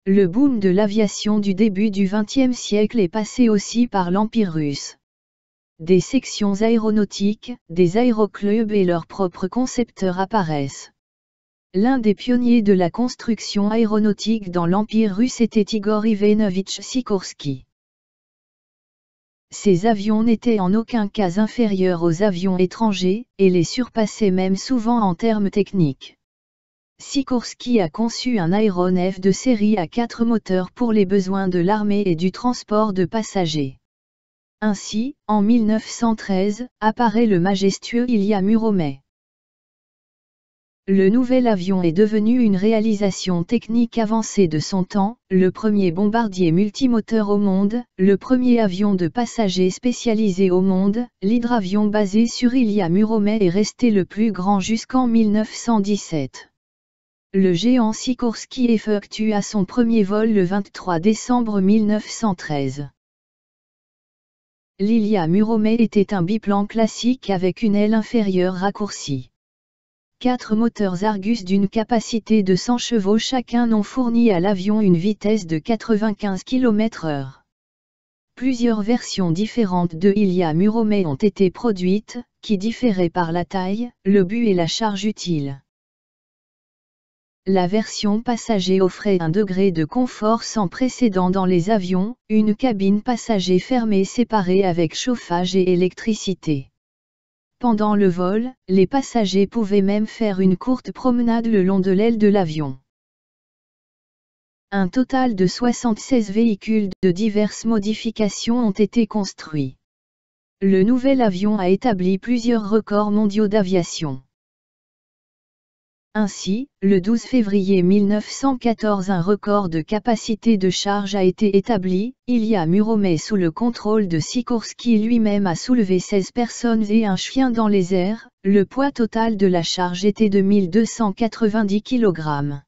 Le boom de l'aviation du début du XXe siècle est passé aussi par l'Empire russe. Des sections aéronautiques, des aéroclubs et leurs propres concepteurs apparaissent. L'un des pionniers de la construction aéronautique dans l'Empire russe était Igor Ivanovitch Sikorsky. Ces avions n'étaient en aucun cas inférieurs aux avions étrangers, et les surpassaient même souvent en termes techniques. Sikorsky a conçu un aéronef de série à 4 moteurs pour les besoins de l'armée et du transport de passagers. Ainsi, en 1913, apparaît le majestueux Ilya Muromets. Le nouvel avion est devenu une réalisation technique avancée de son temps, le premier bombardier multimoteur au monde, le premier avion de passagers spécialisé au monde. L'hydravion basé sur Ilya Muromets est resté le plus grand jusqu'en 1917. Le géant Sikorsky effectua son premier vol le 23 décembre 1913. L'Ilya Muromets était un biplan classique avec une aile inférieure raccourcie. 4 moteurs Argus d'une capacité de 100 chevaux chacun ont fourni à l'avion une vitesse de 95 km/h. Plusieurs versions différentes de Ilya Muromets ont été produites, qui différaient par la taille, le but et la charge utile. La version passager offrait un degré de confort sans précédent dans les avions, une cabine passager fermée séparée avec chauffage et électricité. Pendant le vol, les passagers pouvaient même faire une courte promenade le long de l'aile de l'avion. Un total de 76 véhicules de diverses modifications ont été construits. Le nouvel avion a établi plusieurs records mondiaux d'aviation. Ainsi, le 12 février 1914 un record de capacité de charge a été établi. Ilya Muromets sous le contrôle de Sikorsky lui-même a soulevé 16 personnes et un chien dans les airs. Le poids total de la charge était de 1290 kg.